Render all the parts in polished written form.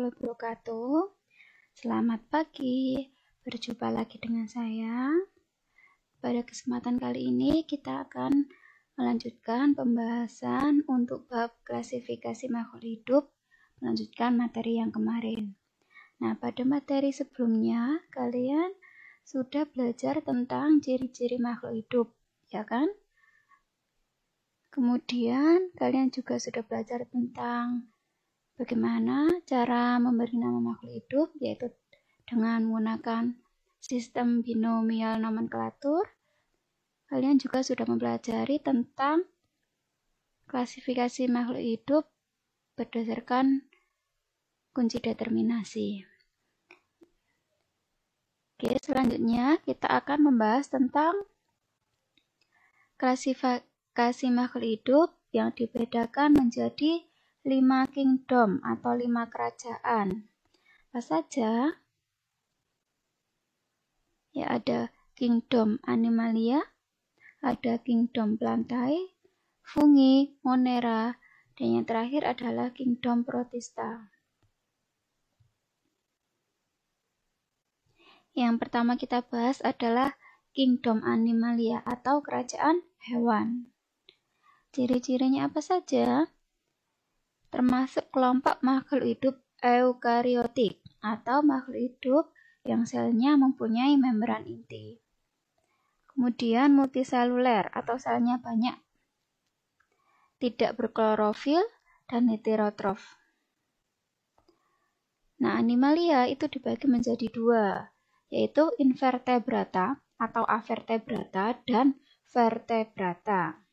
warahmatullahi wabarakatuh. Selamat pagi, berjumpa lagi dengan saya. Pada kesempatan kali ini kita akan melanjutkan pembahasan untuk bab klasifikasi makhluk hidup, melanjutkan materi yang kemarin. Nah, pada materi sebelumnya kalian sudah belajar tentang ciri-ciri makhluk hidup, ya kan? Kemudian kalian juga sudah belajar tentang bagaimana cara memberi nama makhluk hidup, yaitu dengan menggunakan sistem binomial nomenklatur. Kalian juga sudah mempelajari tentang klasifikasi makhluk hidup berdasarkan kunci determinasi. Oke, selanjutnya kita akan membahas tentang klasifikasi makhluk hidup yang dibedakan menjadi 5 kingdom atau 5 kerajaan. Apa saja? Ya, ada kingdom Animalia, ada kingdom Plantae, Fungi, Monera, dan yang terakhir adalah kingdom Protista. Yang pertama kita bahas adalah kingdom Animalia atau kerajaan hewan. Ciri-cirinya apa saja? Termasuk kelompok makhluk hidup eukariotik atau makhluk hidup yang selnya mempunyai membran inti. Kemudian multiseluler atau selnya banyak, tidak berklorofil dan heterotrof. Nah, Animalia itu dibagi menjadi 2, yaitu invertebrata atau avertebrata dan vertebrata.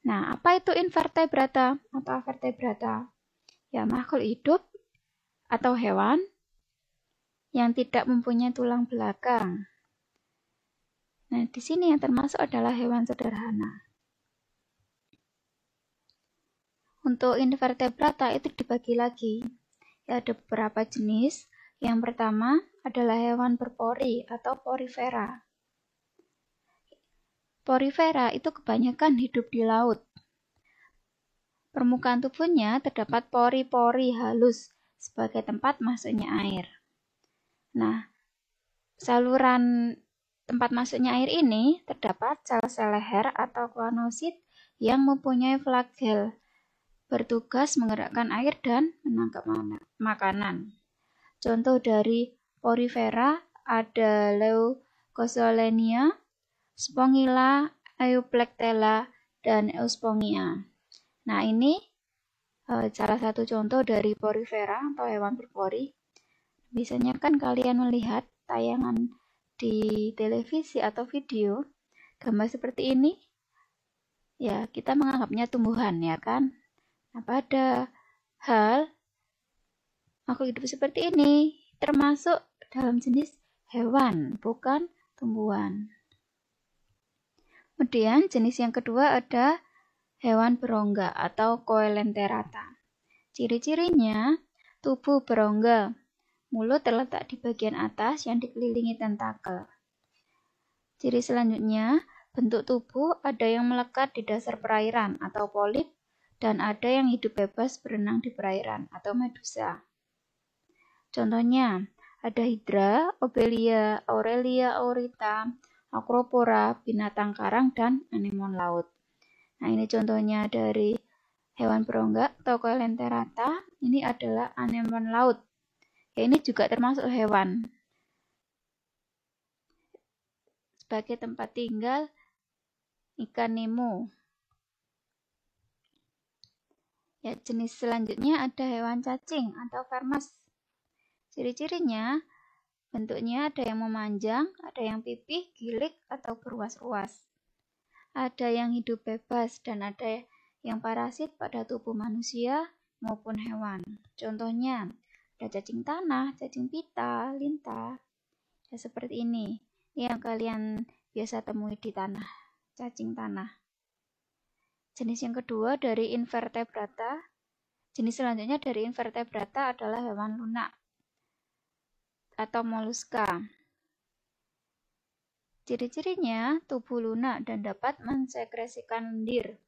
Nah, apa itu invertebrata atau avertebrata? Ya, makhluk hidup atau hewan yang tidak mempunyai tulang belakang. Nah, di sini yang termasuk adalah hewan sederhana. Untuk invertebrata itu dibagi lagi. Ya, ada beberapa jenis. Yang pertama adalah hewan berpori atau porifera. Porifera itu kebanyakan hidup di laut. Permukaan tubuhnya terdapat pori-pori halus sebagai tempat masuknya air. Nah, saluran tempat masuknya air ini terdapat sel-sel leher atau klonosit yang mempunyai flagel, bertugas menggerakkan air dan menangkap makanan. Contoh dari porifera ada Leucosolenia, Spongilla, Euplectella, dan Euspongia. Nah, ini salah satu contoh dari porifera atau hewan berpori. Biasanya kan kalian melihat tayangan di televisi atau video, gambar seperti ini, ya kita menganggapnya tumbuhan, ya kan? Nah, pada hal makhluk hidup seperti ini termasuk dalam jenis hewan, bukan tumbuhan. Kemudian jenis yang kedua ada hewan berongga atau Coelenterata. Ciri-cirinya tubuh berongga, mulut terletak di bagian atas yang dikelilingi tentakel. Ciri selanjutnya, bentuk tubuh ada yang melekat di dasar perairan atau polip dan ada yang hidup bebas berenang di perairan atau medusa. Contohnya, ada hidra, obelia, aurelia aurita, acropora, binatang karang, dan anemon laut. Nah, ini contohnya dari hewan berongga atau Coelenterata. Ini adalah anemon laut. Ya, ini juga termasuk hewan. Sebagai tempat tinggal ikan Nemo. Ya, jenis selanjutnya ada hewan cacing atau vermes. Ciri-cirinya, bentuknya ada yang memanjang, ada yang pipih, gilik, atau berruas-ruas. Ada yang hidup bebas dan ada yang parasit pada tubuh manusia maupun hewan. Contohnya, ada cacing tanah, cacing pita, lintah. Ya, seperti ini. Yang kalian biasa temui di tanah, cacing tanah. Jenis yang kedua dari invertebrata. Jenis selanjutnya dari invertebrata adalah hewan lunak atau moluska. Ciri-cirinya tubuh lunak dan dapat mensekresikan lendir.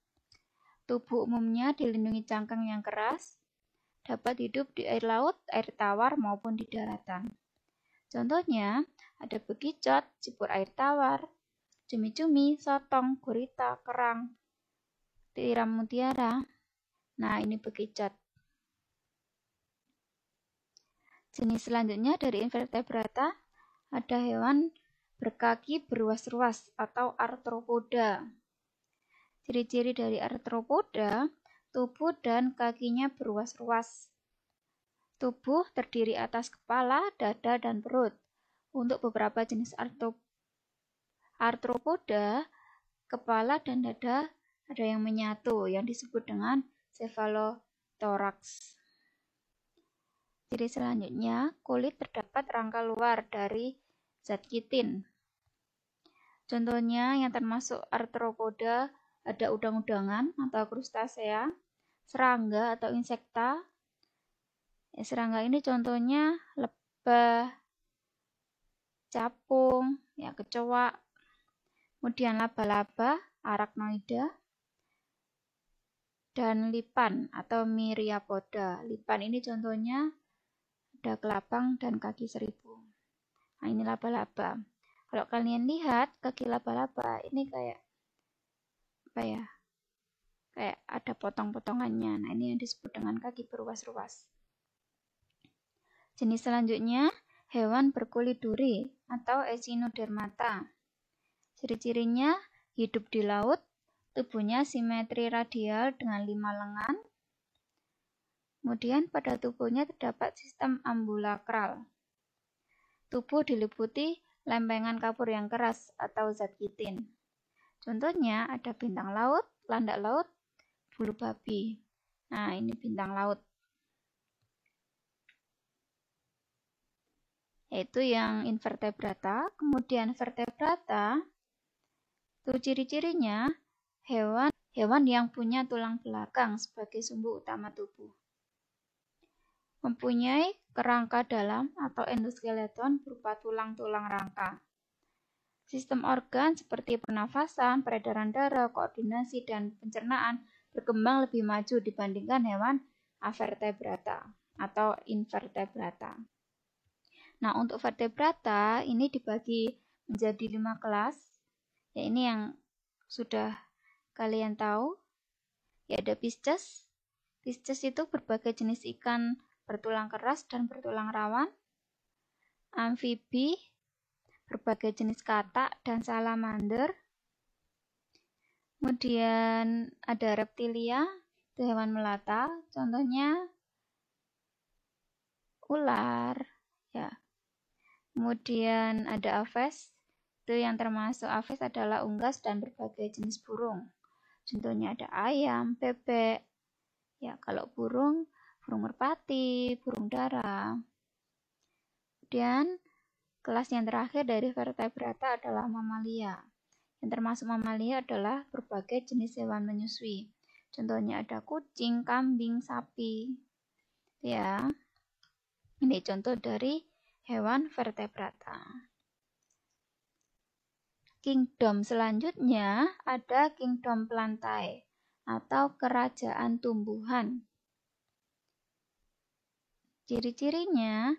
Tubuh umumnya dilindungi cangkang yang keras. dapat hidup di air laut, air tawar, maupun di daratan. Contohnya, ada bekicot, siput air tawar, cumi-cumi, sotong, gurita, kerang, tiram mutiara. Nah, ini bekicot. Jenis selanjutnya dari invertebrata, ada hewan berkaki beruas-ruas atau arthropoda. Ciri-ciri dari arthropoda, tubuh dan kakinya beruas-ruas. Tubuh terdiri atas kepala, dada, dan perut. Untuk beberapa jenis arthropoda, kepala dan dada ada yang menyatu, yang disebut dengan cephalothorax. Ciri selanjutnya, kulit terdapat rangka luar dari zat kitin. Contohnya yang termasuk arthropoda ada udang-udangan atau krustasea, serangga atau insekta. Serangga ini contohnya lebah, capung, kecoa. Kemudian laba-laba, arachnoida, dan lipan atau myriapoda. Lipan ini contohnya ada kelabang dan kaki seribu. Nah, ini laba-laba. Kalau kalian lihat kaki laba-laba ini kayak kayak ada potong-potongannya. Nah, ini yang disebut dengan kaki beruas-ruas. Jenis selanjutnya, hewan berkulit duri atau echinodermata. Ciri-cirinya hidup di laut, tubuhnya simetri radial dengan 5 lengan. Kemudian pada tubuhnya terdapat sistem ambulakral. Tubuh diliputi lempengan kapur yang keras atau zat kitin. Contohnya ada bintang laut, landak laut, bulu babi. Nah, ini bintang laut. Yaitu yang invertebrata. Kemudian vertebrata, itu ciri-cirinya hewan yang punya tulang belakang sebagai sumbu utama tubuh. Mempunyai kerangka dalam atau endoskeleton berupa tulang-tulang rangka. Sistem organ seperti pernafasan, peredaran darah, koordinasi, dan pencernaan berkembang lebih maju dibandingkan hewan avertebrata atau invertebrata. Nah, untuk vertebrata ini dibagi menjadi 5 kelas. Ya, ini yang sudah kalian tahu. Ya, ada Pisces. Pisces itu berbagai jenis ikan bertulang keras dan bertulang rawan. Amfibi, berbagai jenis katak dan salamander. Kemudian ada reptilia, itu hewan melata, contohnya ular, ya. Kemudian ada aves, itu yang termasuk aves adalah unggas dan berbagai jenis burung. Contohnya ada ayam, bebek, ya kalau burung merpati, burung dara. Kemudian kelas yang terakhir dari vertebrata adalah mamalia. Yang termasuk mamalia adalah berbagai jenis hewan menyusui. Contohnya ada kucing, kambing, sapi. Ya. Ini contoh dari hewan vertebrata. Kingdom selanjutnya ada kingdom plantae atau kerajaan tumbuhan. Ciri-cirinya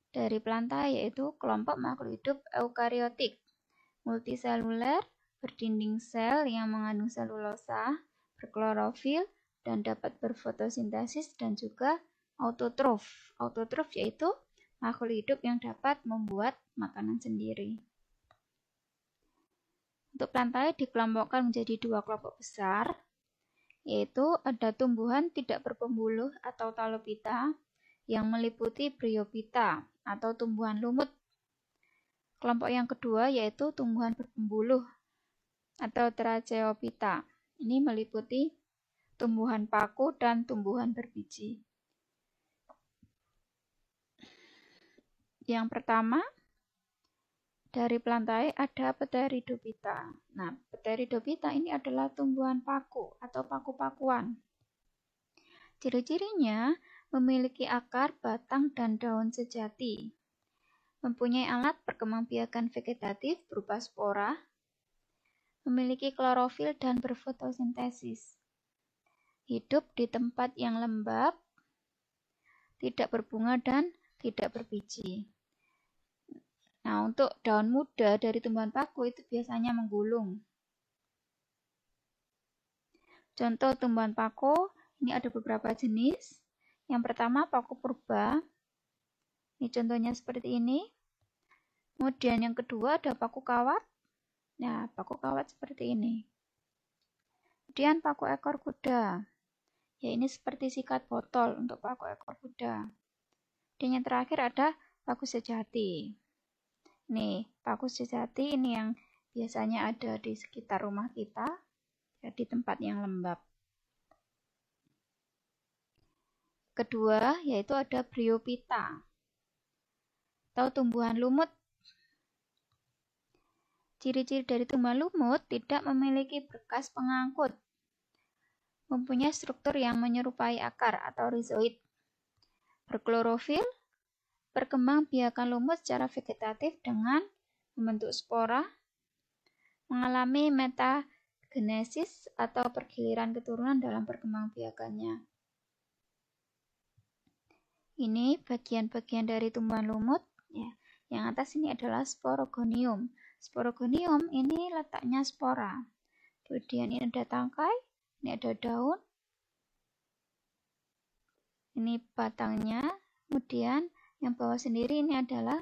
dari plantae yaitu kelompok makhluk hidup eukariotik, multiseluler, berdinding sel yang mengandung selulosa, berklorofil, dan dapat berfotosintesis dan juga autotrof. Autotrof yaitu makhluk hidup yang dapat membuat makanan sendiri. Untuk plantae dikelompokkan menjadi 2 kelompok besar, yaitu ada tumbuhan tidak berpembuluh atau talopita yang meliputi bryophyta atau tumbuhan lumut. Kelompok yang kedua yaitu tumbuhan berpembuluh atau Tracheophyta. Ini meliputi tumbuhan paku dan tumbuhan berbiji. Yang pertama, dari plantae ada Pteridophyta. Nah, Pteridophyta ini adalah tumbuhan paku atau paku-pakuan. Ciri-cirinya memiliki akar, batang, dan daun sejati. Mempunyai alat perkembangbiakan vegetatif berupa spora. Memiliki klorofil dan berfotosintesis. Hidup di tempat yang lembab, tidak berbunga, dan tidak berbiji. Nah, untuk daun muda dari tumbuhan paku itu biasanya menggulung. Contoh tumbuhan paku, ini ada beberapa jenis. Yang pertama paku purba. Ini contohnya seperti ini. Kemudian yang kedua ada paku kawat. Nah, paku kawat seperti ini. Kemudian paku ekor kuda. Ya, ini seperti sikat botol untuk paku ekor kuda. Dan yang terakhir ada paku sejati. Nih, paku sejati ini yang biasanya ada di sekitar rumah kita, ya, di tempat yang lembab. Kedua, yaitu ada bryophyta atau tumbuhan lumut. Ciri-ciri dari tumbuhan lumut tidak memiliki berkas pengangkut, mempunyai struktur yang menyerupai akar atau rhizoid, berklorofil, perkembangbiakan lumut secara vegetatif dengan membentuk spora, mengalami metagenesis atau pergiliran keturunan dalam perkembangbiakannya. Ini bagian-bagian dari tumbuhan lumut. Ya. Yang atas ini adalah sporogonium. Sporogonium ini letaknya spora. Kemudian ini ada tangkai, ini ada daun, ini batangnya. Kemudian yang bawah sendiri ini adalah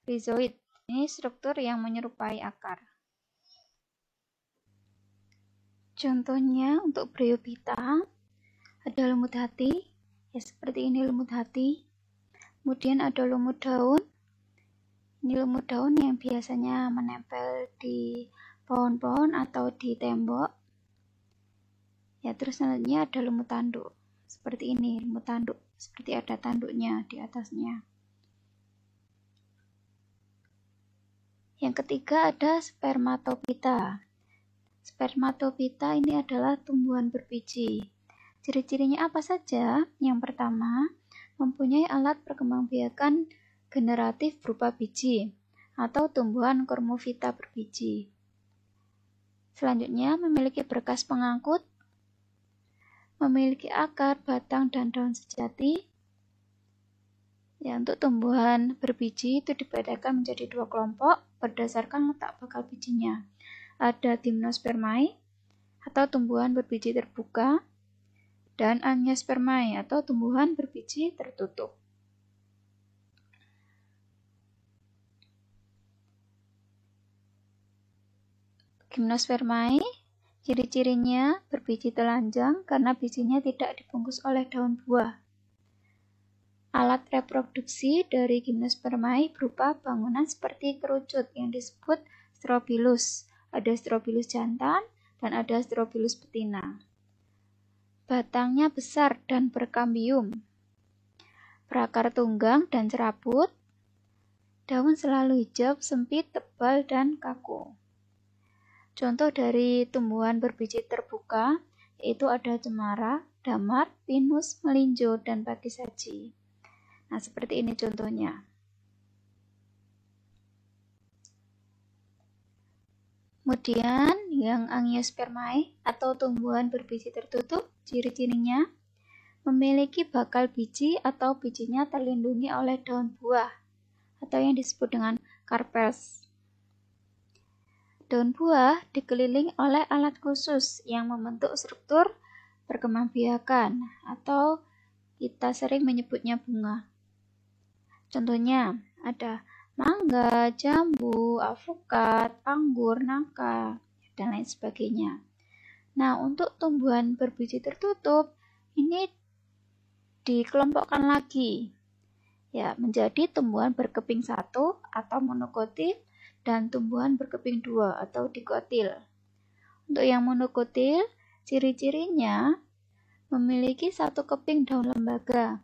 rhizoid. Ini struktur yang menyerupai akar. Contohnya untuk bryophyta ada lumut hati, ya seperti ini lumut hati. Kemudian ada lumut daun. Ini lumut daun yang biasanya menempel di pohon-pohon atau di tembok. Ya, terus selanjutnya ada lumut tanduk. Seperti ini, lumut tanduk. Seperti ada tanduknya di atasnya. Yang ketiga ada spermatophyta. Spermatophyta ini adalah tumbuhan berbiji. Ciri-cirinya apa saja? Yang pertama, mempunyai alat perkembangbiakan generatif berupa biji atau tumbuhan Cormophyta berbiji. Selanjutnya, memiliki berkas pengangkut, memiliki akar, batang, dan daun sejati. Ya, untuk tumbuhan berbiji itu dibedakan menjadi dua kelompok berdasarkan letak bakal bijinya. Ada Gymnospermae atau tumbuhan berbiji terbuka, dan Angiospermae atau tumbuhan berbiji tertutup. Gymnospermae, ciri-cirinya berbiji telanjang karena bijinya tidak dibungkus oleh daun buah. Alat reproduksi dari Gymnospermae berupa bangunan seperti kerucut yang disebut strobilus. Ada strobilus jantan dan ada strobilus betina. Batangnya besar dan berkambium. Berakar tunggang dan serabut. Daun selalu hijau, sempit, tebal, dan kaku. Contoh dari tumbuhan berbiji terbuka yaitu ada cemara, damar, pinus, melinjo, dan pakisaji. Nah, seperti ini contohnya. Kemudian yang Angiospermae atau tumbuhan berbiji tertutup, ciri-cirinya memiliki bakal biji atau bijinya terlindungi oleh daun buah atau yang disebut dengan carpels. Daun buah dikelilingi oleh alat khusus yang membentuk struktur perkembangbiakan atau kita sering menyebutnya bunga. Contohnya ada mangga, jambu, alpukat, anggur, nangka, dan lain sebagainya. Nah, untuk tumbuhan berbiji tertutup ini dikelompokkan lagi ya menjadi tumbuhan berkeping satu atau monokotil dan tumbuhan berkeping dua atau dikotil. Untuk yang monokotil, ciri-cirinya memiliki satu keping daun lembaga,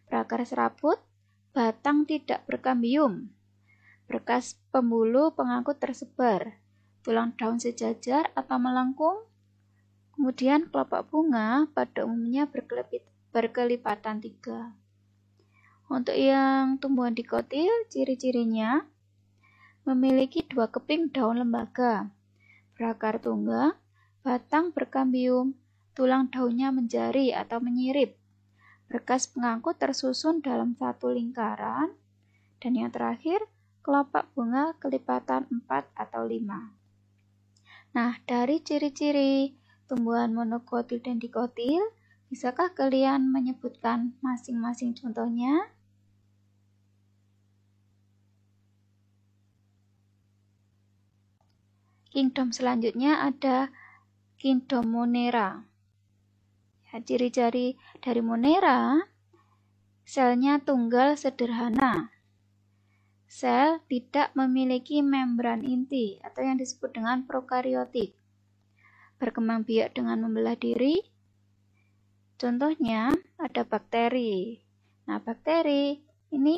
berakar serabut, batang tidak berkambium, berkas pembuluh pengangkut tersebar, tulang daun sejajar atau melengkung, kemudian kelopak bunga pada umumnya berkelipatan 3. Untuk yang tumbuhan dikotil, ciri-cirinya memiliki 2 keping daun lembaga, berakar tunggang, batang berkambium, tulang daunnya menjari atau menyirip, Berkas pengangkut tersusun dalam satu lingkaran. Dan yang terakhir, kelopak bunga kelipatan 4 atau 5. Nah, dari ciri-ciri tumbuhan monokotil dan dikotil, bisakah kalian menyebutkan masing-masing contohnya? Kingdom selanjutnya ada Kingdom Monera. Ya, ciri-ciri dari Monera, selnya tunggal sederhana. Sel tidak memiliki membran inti atau yang disebut dengan prokariotik. Berkembang biak dengan membelah diri. Contohnya ada bakteri. Nah, bakteri ini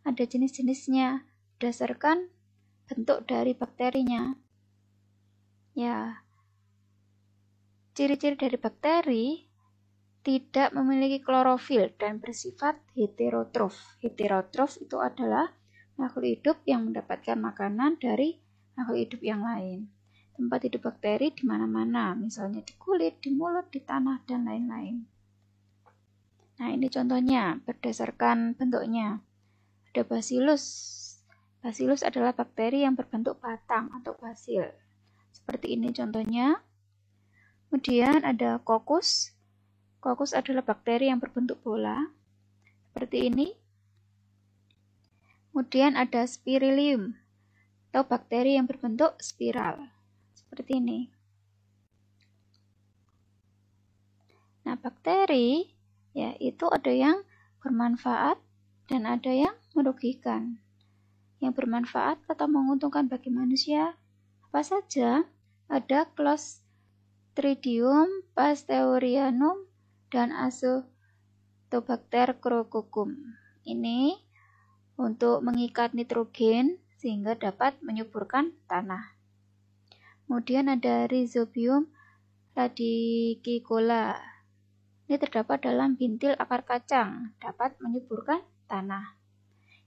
ada jenis-jenisnya berdasarkan bentuk dari bakterinya. Ya, ciri-ciri dari bakteri tidak memiliki klorofil dan bersifat heterotrof. Heterotrof itu adalah makhluk hidup yang mendapatkan makanan dari makhluk hidup yang lain. Tempat hidup bakteri di mana-mana, misalnya di kulit, di mulut, di tanah, dan lain-lain. Nah, ini contohnya berdasarkan bentuknya. Ada Bacillus. Bacillus adalah bakteri yang berbentuk batang atau basil. Seperti ini contohnya. Kemudian ada Coccus. Coccus adalah bakteri yang berbentuk bola. Seperti ini. Kemudian ada Spirillum atau bakteri yang berbentuk spiral. Seperti ini. Nah, bakteri ya itu ada yang bermanfaat dan ada yang merugikan. Yang bermanfaat atau menguntungkan bagi manusia apa saja? Ada Clostridium pasteur-ianum dan Azotobacter crococum. Ini untuk mengikat nitrogen sehingga dapat menyuburkan tanah. Kemudian ada Rhizobium radicicola. Ini terdapat dalam bintil akar kacang, dapat menyuburkan tanah.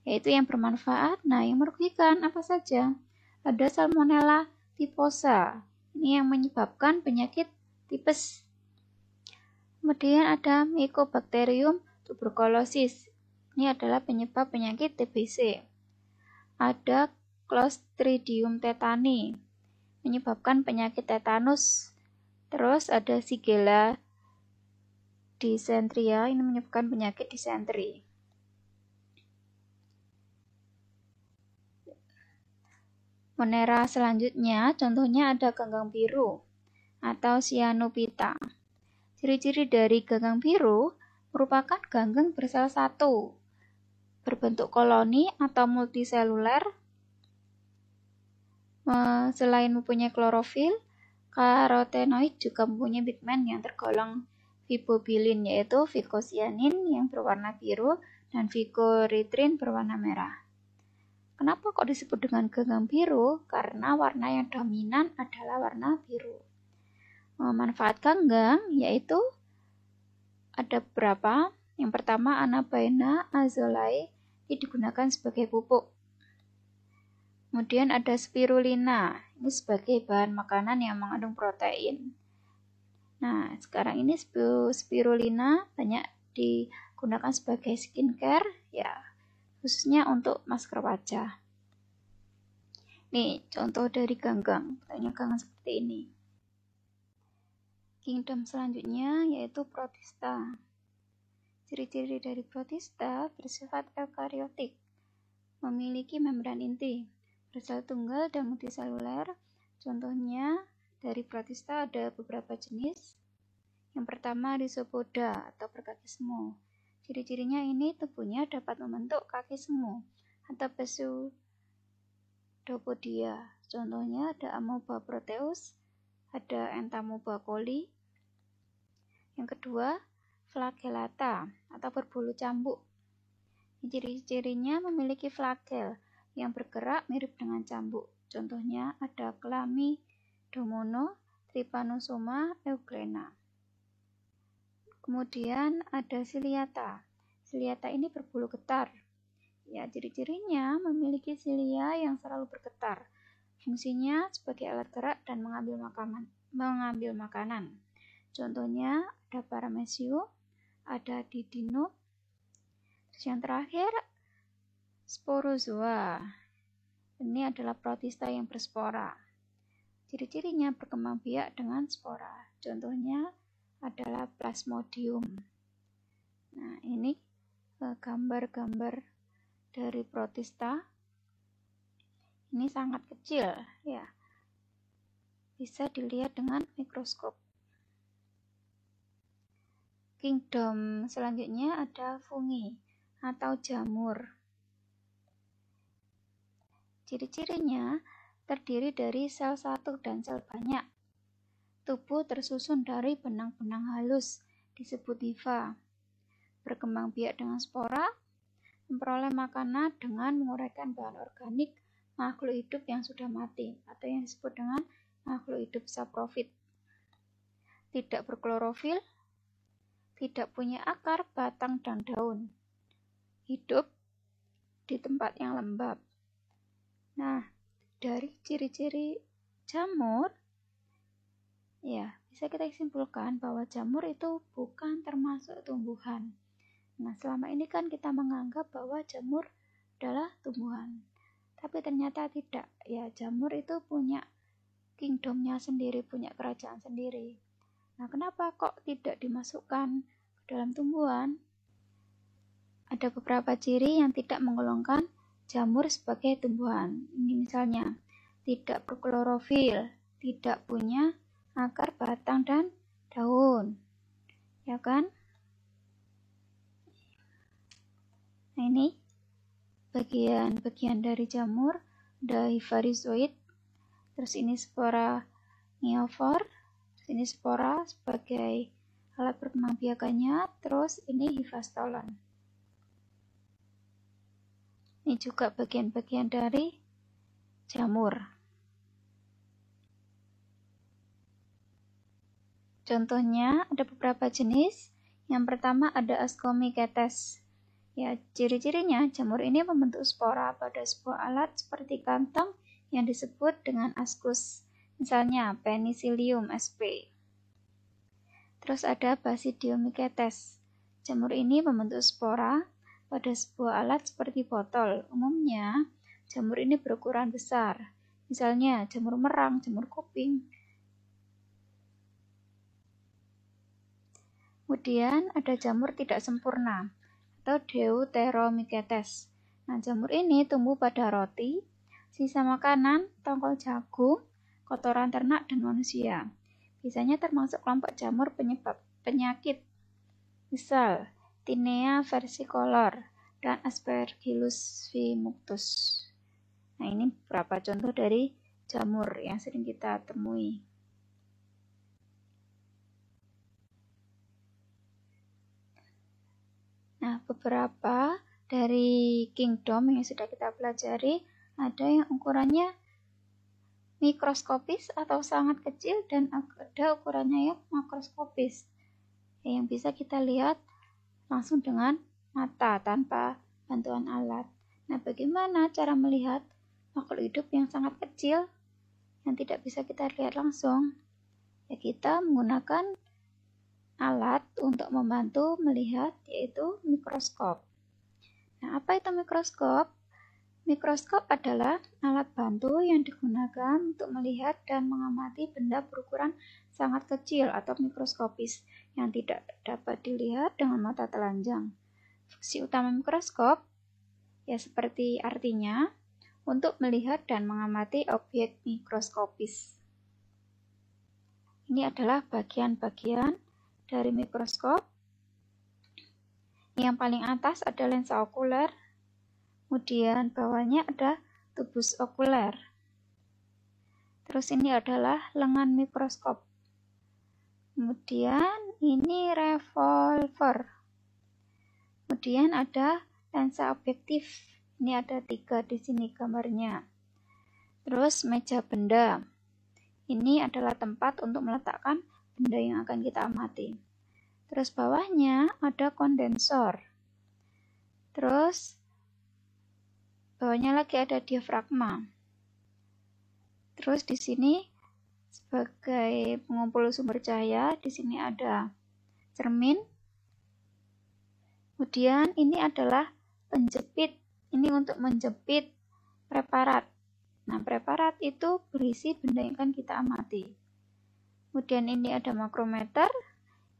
Yaitu yang bermanfaat. Nah, yang merugikan apa saja? Ada Salmonella typhosa. Ini yang menyebabkan penyakit tipes. Kemudian ada Mycobacterium tuberculosis. Ini adalah penyebab penyakit TBC. Ada Clostridium tetani, menyebabkan penyakit tetanus. Terus ada Shigella dysenteria, ini menyebabkan penyakit disenteri. Monera selanjutnya, contohnya ada ganggang biru atau Cyanophyta. Ciri-ciri dari ganggang biru merupakan ganggang bersel satu, berbentuk koloni atau multiseluler. Selain mempunyai klorofil, karotenoid juga mempunyai pigmen yang tergolong fibobilin, yaitu vicocyanin yang berwarna biru dan vicoritrin berwarna merah. Kenapa kok disebut dengan ganggang biru? Karena warna yang dominan adalah warna biru. Manfaat ganggang yaitu ada beberapa. Yang pertama, Anabaena azulae, ini digunakan sebagai pupuk. Kemudian ada spirulina, ini sebagai bahan makanan yang mengandung protein. Nah, sekarang ini spirulina banyak digunakan sebagai skincare, ya, khususnya untuk masker wajah. Nih, contoh dari ganggang. Bentuknya ganggang seperti ini. Kingdom selanjutnya yaitu Protista. Ciri-ciri dari Protista bersifat eukariotik, memiliki membran inti, bersel tunggal dan multiseluler. Contohnya dari Protista ada beberapa jenis. Yang pertama Rhizopoda atau berkaki semu. Ciri-cirinya ini tubuhnya dapat membentuk kaki semu atau Pseudopodia. Contohnya ada Amoeba proteus, ada Entamoeba coli. Yang kedua, Flagellata atau berbulu cambuk. Ciri-cirinya memiliki flagel yang bergerak mirip dengan cambuk. Contohnya ada Chlamydomonas, Trypanosoma euglena. Kemudian ada Ciliata. Ciliata ini berbulu getar. Ya, ciri-cirinya memiliki silia yang selalu bergetar. Fungsinya sebagai alat gerak dan mengambil makanan. Contohnya ada Paramecium, ada didino. Terus yang terakhir, sporozoa. Ini adalah protista yang berspora. Ciri-cirinya berkembang biak dengan spora. Contohnya adalah plasmodium. Nah, ini gambar-gambar dari protista. Ini sangat kecil, ya. Bisa dilihat dengan mikroskop. Kingdom selanjutnya ada fungi atau jamur. Ciri-cirinya terdiri dari sel satu dan sel banyak. Tubuh tersusun dari benang-benang halus, disebut hifa. Berkembang biak dengan spora, memperoleh makanan dengan menguraikan bahan organik makhluk hidup yang sudah mati, atau yang disebut dengan makhluk hidup saprofit. Tidak berklorofil, tidak punya akar, batang, dan daun. Hidup di tempat yang lembab. Nah, dari ciri-ciri jamur, ya bisa kita simpulkan bahwa jamur itu bukan termasuk tumbuhan. Nah, selama ini kan kita menganggap bahwa jamur adalah tumbuhan. Tapi ternyata tidak. Ya, jamur itu punya kingdomnya sendiri, punya kerajaan sendiri. Nah, kenapa kok tidak dimasukkan ke dalam tumbuhan? Ada beberapa ciri yang tidak menggolongkan jamur sebagai tumbuhan. Ini misalnya, tidak berklorofil, tidak punya akar, batang, dan daun. Ya kan? Nah, ini bagian-bagian dari jamur. Ada hifarizoid, terus ini spora niofor, terus ini spora sebagai alat perkembangbiakannya, terus ini hifastolon. Ini juga bagian-bagian dari jamur. Contohnya ada beberapa jenis. Yang pertama ada Ascomycetes. Ya, ciri-cirinya jamur ini membentuk spora pada sebuah alat seperti kantong yang disebut dengan ascus. Misalnya Penicillium sp. Terus ada Basidiomycetes. Jamur ini membentuk spora pada sebuah alat seperti botol. Umumnya, jamur ini berukuran besar. Misalnya, jamur merang, jamur kuping. Kemudian ada jamur tidak sempurna atau Deuteromycetes. Nah, jamur ini tumbuh pada roti, sisa makanan, tongkol jagung, kotoran ternak, dan manusia. Biasanya termasuk kelompok jamur penyebab penyakit. Misal, Tinea versicolor dan Aspergillus vimuctus. Nah, ini beberapa contoh dari jamur yang sering kita temui. Nah, beberapa dari kingdom yang sudah kita pelajari, ada yang ukurannya mikroskopis atau sangat kecil dan ada ukurannya yang makroskopis, yang bisa kita lihat langsung dengan mata tanpa bantuan alat. Nah, bagaimana cara melihat makhluk hidup yang sangat kecil yang tidak bisa kita lihat langsung? Ya, kita menggunakan alat untuk membantu melihat, yaitu mikroskop. Nah, apa itu mikroskop? Mikroskop adalah alat bantu yang digunakan untuk melihat dan mengamati benda berukuran sangat kecil atau mikroskopis yang tidak dapat dilihat dengan mata telanjang. Fungsi utama mikroskop, ya seperti artinya, untuk melihat dan mengamati objek mikroskopis. Ini adalah bagian-bagian dari mikroskop. Yang paling atas ada lensa okuler, kemudian bawahnya ada tubus okuler. Terus ini adalah lengan mikroskop. Kemudian ini revolver. Kemudian ada lensa objektif. Ini ada 3 di sini gambarnya. Terus meja benda. Ini adalah tempat untuk meletakkan benda yang akan kita amati. Terus bawahnya ada kondensor. Terus bawahnya lagi ada diafragma. Terus di sini sebagai pengumpul sumber cahaya, di sini ada cermin. Kemudian ini adalah penjepit. Ini untuk menjepit preparat. Nah, preparat itu berisi benda yang akan kita amati. Kemudian ini ada makrometer.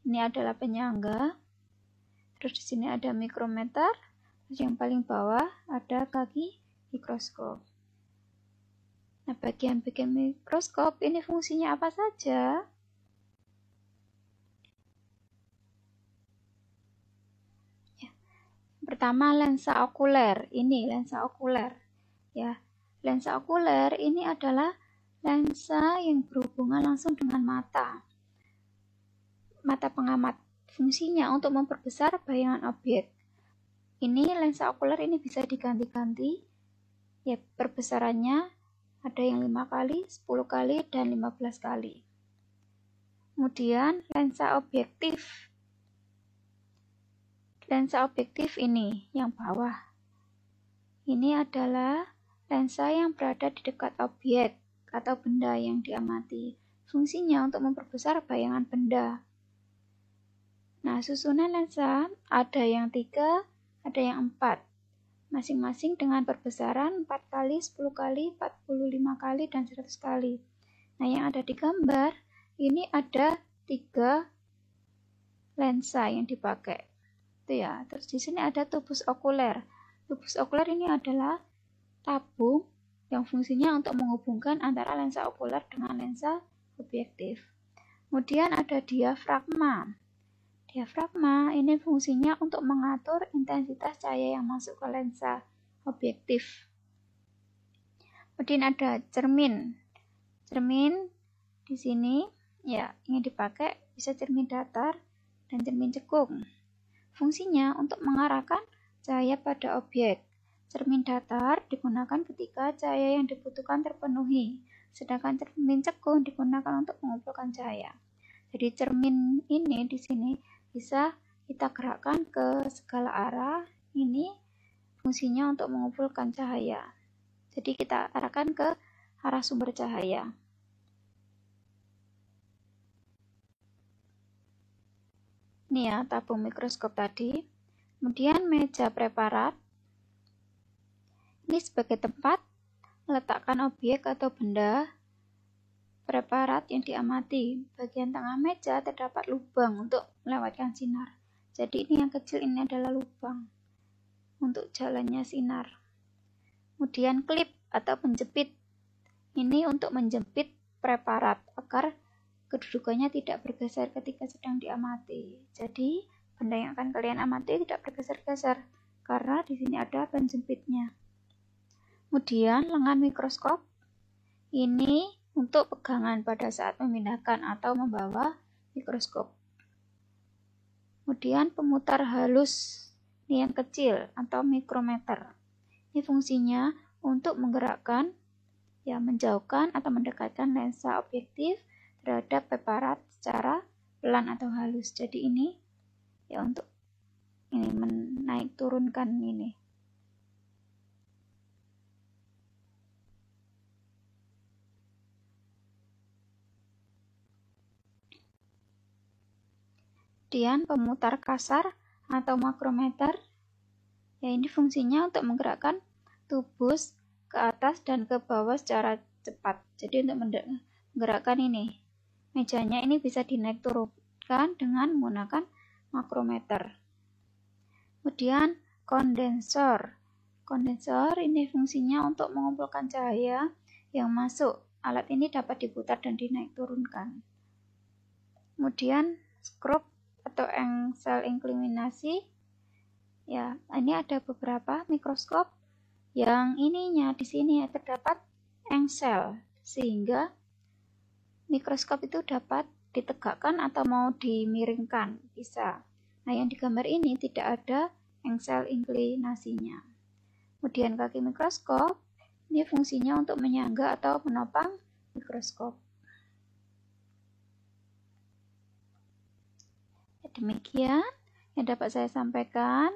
Ini adalah penyangga. Terus di sini ada mikrometer. Terus yang paling bawah ada kaki mikroskop. Nah, bagian-bagian mikroskop ini fungsinya apa saja? Pertama, lensa okuler. Ini lensa okuler. Ya, lensa okuler ini adalah lensa yang berhubungan langsung dengan mata. Mata pengamat. Fungsinya untuk memperbesar bayangan objek. Ini lensa okuler ini bisa diganti-ganti. Ya, perbesarannya ada yang 5 kali, 10 kali, dan 15 kali. Kemudian lensa objektif. Lensa objektif ini yang bawah. Ini adalah lensa yang berada di dekat objek atau benda yang diamati. Fungsinya untuk memperbesar bayangan benda. Nah, susunan lensa ada yang 3, ada yang 4. Masing-masing dengan perbesaran 4 kali, 10 kali, 45 kali, dan 100 kali. Nah, yang ada di gambar, ini ada 3 lensa yang dipakai. Itu ya. Terus di sini ada tubus okuler. Tubus okuler ini adalah tabung yang fungsinya untuk menghubungkan antara lensa okuler dengan lensa objektif. Kemudian ada diafragma. Diafragma ini fungsinya untuk mengatur intensitas cahaya yang masuk ke lensa objektif. Kemudian ada cermin. Cermin di sini ya ini dipakai bisa cermin datar dan cermin cekung. Fungsinya untuk mengarahkan cahaya pada objek. Cermin datar digunakan ketika cahaya yang dibutuhkan terpenuhi, sedangkan cermin cekung digunakan untuk mengumpulkan cahaya. Jadi cermin ini di sini bisa kita gerakkan ke segala arah. Ini fungsinya untuk mengumpulkan cahaya. Jadi kita arahkan ke arah sumber cahaya. Ini ya tabung mikroskop tadi. Kemudian meja preparat. Ini sebagai tempat meletakkan objek atau benda preparat yang diamati. Bagian tengah meja terdapat lubang untuk melewatkan sinar. Jadi ini yang kecil ini adalah lubang untuk jalannya sinar. Kemudian klip atau penjepit. Ini untuk menjepit preparat agar kedudukannya tidak bergeser ketika sedang diamati. Jadi, benda yang akan kalian amati tidak bergeser-geser karena di sini ada penjepitnya. Kemudian, lengan mikroskop ini untuk pegangan pada saat memindahkan atau membawa mikroskop. Kemudian, pemutar halus ini yang kecil atau mikrometer. Ini fungsinya untuk menggerakkan, ya menjauhkan atau mendekatkan lensa objektif terhadap preparat secara pelan atau halus. Jadi ini ya untuk ini menaik turunkan ini. Kemudian pemutar kasar atau makrometer. Ya ini fungsinya untuk menggerakkan tubus ke atas dan ke bawah secara cepat. Jadi untuk menggerakkan ini mejanya ini bisa dinaik turunkan dengan menggunakan makrometer. Kemudian kondensor. Kondensor ini fungsinya untuk mengumpulkan cahaya yang masuk. Alat ini dapat diputar dan dinaik turunkan. Kemudian skrup atau engsel inklinasi. Ya, ini ada beberapa mikroskop yang ininya di sini terdapat engsel sehingga mikroskop itu dapat ditegakkan atau mau dimiringkan, bisa. Nah, yang digambar ini tidak ada engsel inklinasinya. Kemudian kaki mikroskop, ini fungsinya untuk menyangga atau menopang mikroskop. Demikian yang dapat saya sampaikan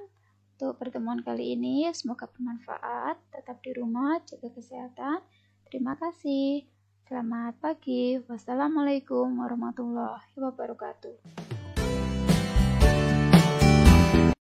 untuk pertemuan kali ini. Semoga bermanfaat. Tetap di rumah, jaga kesehatan. Terima kasih. Selamat pagi. Wassalamualaikum warahmatullahi wabarakatuh.